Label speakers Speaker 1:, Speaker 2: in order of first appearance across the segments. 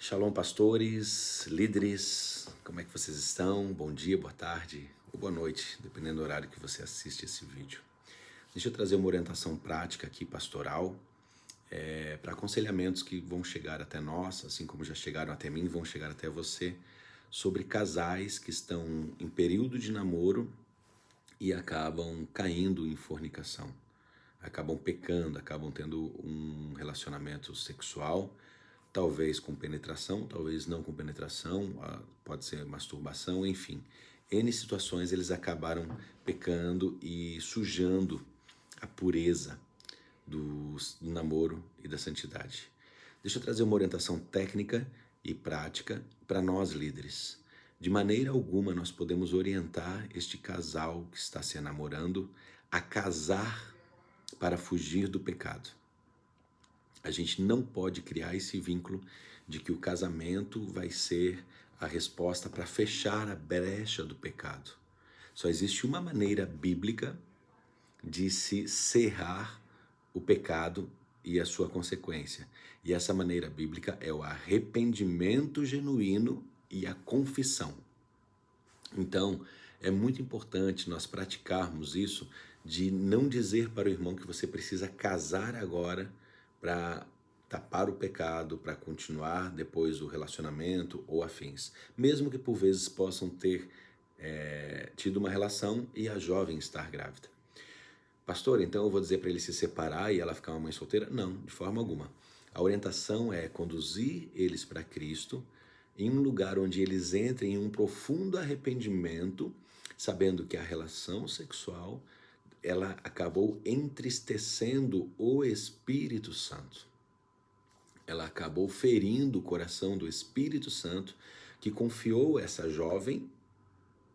Speaker 1: Shalom, pastores, líderes, como é que vocês estão? Bom dia, boa tarde ou boa noite, dependendo do horário que você assiste esse vídeo. Deixa eu trazer uma orientação prática aqui, pastoral, para aconselhamentos que vão chegar até nós, assim como já chegaram até mim, vão chegar até você, sobre casais que estão em período de namoro e acabam caindo em fornicação, acabam pecando, acabam tendo um relacionamento sexual, talvez com penetração, talvez não com penetração, pode ser masturbação, enfim. N situações eles acabaram pecando e sujando a pureza do namoro e da santidade. Deixa eu trazer uma orientação técnica e prática para nós líderes. De maneira alguma nós podemos orientar este casal que está se namorando a casar para fugir do pecado. A gente não pode criar esse vínculo de que o casamento vai ser a resposta para fechar a brecha do pecado. Só existe uma maneira bíblica de se cerrar o pecado e a sua consequência. E essa maneira bíblica é o arrependimento genuíno e a confissão. Então, é muito importante nós praticarmos isso de não dizer para o irmão que você precisa casar agora para tapar o pecado, para continuar depois o relacionamento ou afins. Mesmo que por vezes possam ter tido uma relação e a jovem estar grávida. Pastor, então eu vou dizer para ele se separar e ela ficar uma mãe solteira? Não, de forma alguma. A orientação é conduzir eles para Cristo em um lugar onde eles entrem em um profundo arrependimento, sabendo que a relação sexual ela acabou entristecendo o Espírito Santo. Ela acabou ferindo o coração do Espírito Santo, que confiou essa jovem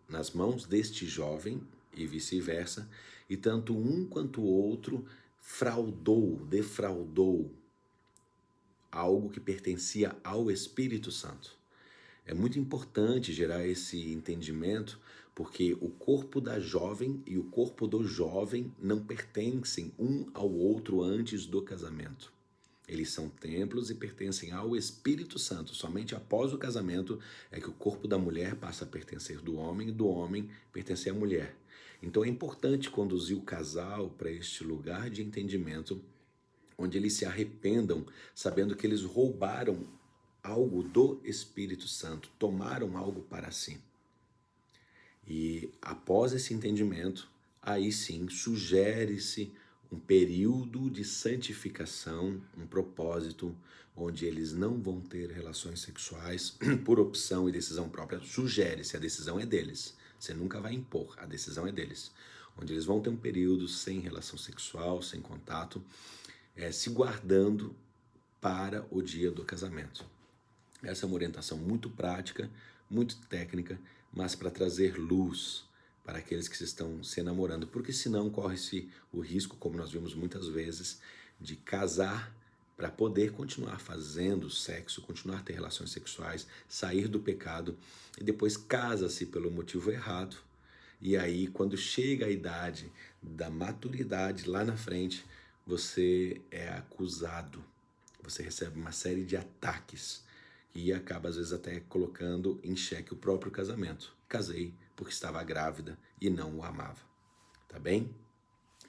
Speaker 1: nas mãos deste jovem e vice-versa, e tanto um quanto o outro defraudou algo que pertencia ao Espírito Santo. É muito importante gerar esse entendimento, porque o corpo da jovem e o corpo do jovem não pertencem um ao outro antes do casamento. Eles são templos e pertencem ao Espírito Santo. Somente após o casamento é que o corpo da mulher passa a pertencer do homem e do homem pertencer à mulher. Então é importante conduzir o casal para este lugar de entendimento, onde eles se arrependam, sabendo que eles roubaram algo do Espírito Santo, tomaram algo para si. E após esse entendimento, aí sim sugere-se um período de santificação, um propósito, onde eles não vão ter relações sexuais por opção e decisão própria. Sugere-se, a decisão é deles. Você nunca vai impor, a decisão é deles. Onde eles vão ter um período sem relação sexual, sem contato, se guardando para o dia do casamento. Essa é uma orientação muito prática, muito técnica, mas para trazer luz para aqueles que estão se namorando, porque senão corre-se o risco, como nós vimos muitas vezes, de casar para poder continuar fazendo sexo, continuar a ter relações sexuais, sair do pecado, e depois casa-se pelo motivo errado, e aí quando chega a idade da maturidade lá na frente, você é acusado, você recebe uma série de ataques, e acaba às vezes até colocando em xeque o próprio casamento. Casei porque estava grávida e não o amava, tá bem?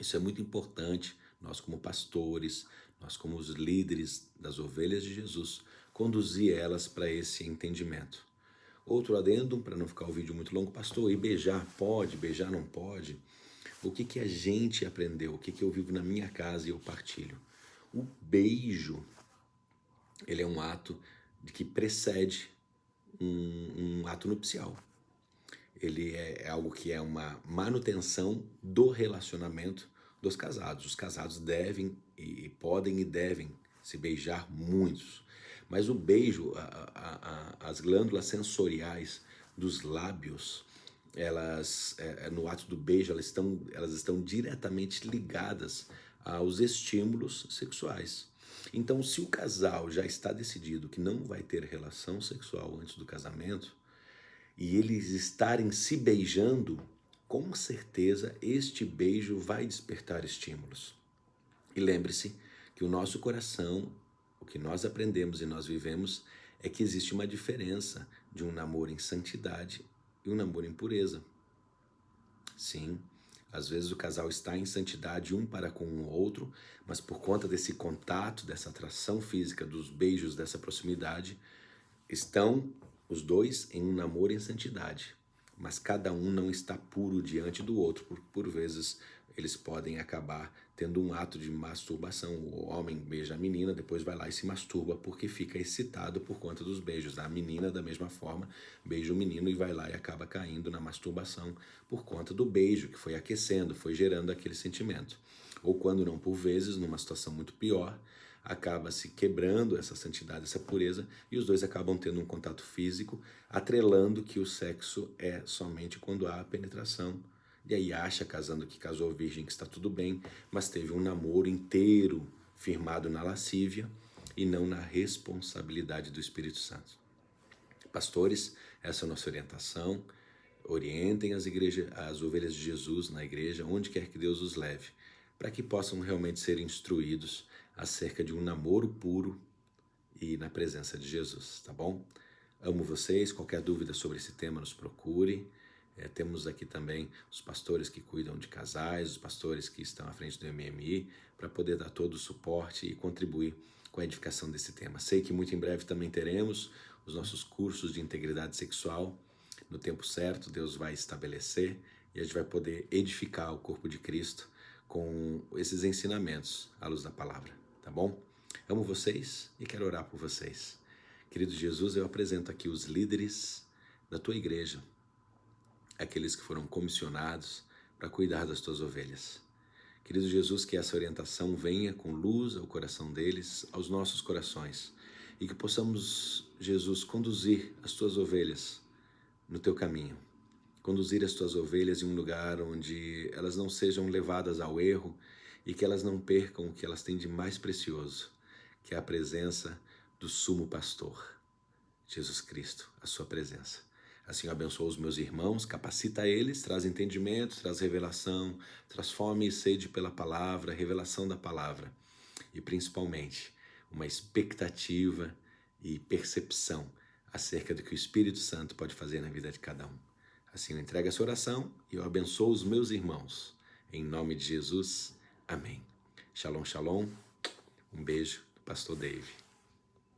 Speaker 1: Isso é muito importante, nós como pastores, nós como os líderes das ovelhas de Jesus, conduzir elas para esse entendimento. Outro adendo, para não ficar o vídeo muito longo, pastor, e beijar pode, beijar não pode? O que a gente aprendeu, o que eu vivo na minha casa e eu partilho? O beijo, ele é um ato que precede um ato nupcial. Ele é algo que é uma manutenção do relacionamento dos casados. Os casados devem e podem e devem se beijar muitos. Mas o beijo, as glândulas sensoriais dos lábios, elas no ato do beijo, elas estão diretamente ligadas aos estímulos sexuais. Então, se o casal já está decidido que não vai ter relação sexual antes do casamento, e eles estarem se beijando, com certeza este beijo vai despertar estímulos. E lembre-se que o nosso coração, o que nós aprendemos e nós vivemos, é que existe uma diferença de um namoro em santidade e um namoro em pureza. Sim, às vezes o casal está em santidade um para com o outro, mas por conta desse contato, dessa atração física, dos beijos, dessa proximidade, estão os dois em um namoro em santidade, mas cada um não está puro diante do outro. Por vezes eles podem acabar tendo um ato de masturbação. O homem beija a menina, depois vai lá e se masturba porque fica excitado por conta dos beijos. A menina, da mesma forma, beija o menino e vai lá e acaba caindo na masturbação por conta do beijo, que foi aquecendo, foi gerando aquele sentimento. Ou quando não, por vezes, numa situação muito pior, acaba se quebrando essa santidade, essa pureza, e os dois acabam tendo um contato físico, atrelando que o sexo é somente quando há penetração. E aí acha, casando, que casou virgem, que está tudo bem, mas teve um namoro inteiro firmado na lascívia e não na responsabilidade do Espírito Santo. Pastores, essa é a nossa orientação. Orientem as ovelhas de Jesus na igreja, onde quer que Deus os leve, para que possam realmente ser instruídos acerca de um namoro puro e na presença de Jesus, tá bom? Amo vocês. Qualquer dúvida sobre esse tema, nos procure. Temos aqui também os pastores que cuidam de casais, os pastores que estão à frente do MMI, para poder dar todo o suporte e contribuir com a edificação desse tema. Sei que muito em breve também teremos os nossos cursos de integridade sexual. No tempo certo, Deus vai estabelecer e a gente vai poder edificar o corpo de Cristo com esses ensinamentos à luz da palavra, tá bom? Amo vocês e quero orar por vocês. Querido Jesus, eu apresento aqui os líderes da tua igreja, aqueles que foram comissionados para cuidar das tuas ovelhas. Querido Jesus, que essa orientação venha com luz ao coração deles, aos nossos corações, e que possamos, Jesus, conduzir as tuas ovelhas no teu caminho, conduzir as tuas ovelhas em um lugar onde elas não sejam levadas ao erro e que elas não percam o que elas têm de mais precioso, que é a presença do sumo pastor, Jesus Cristo, a sua presença. Assim, eu abençoo os meus irmãos, capacita eles, traz entendimento, traz revelação, traz fome e sede pela palavra, revelação da palavra e principalmente uma expectativa e percepção acerca do que o Espírito Santo pode fazer na vida de cada um. Assim, eu entrego essa oração e eu abençoo os meus irmãos. Em nome de Jesus, amém. Shalom, shalom. Um beijo do pastor Dave.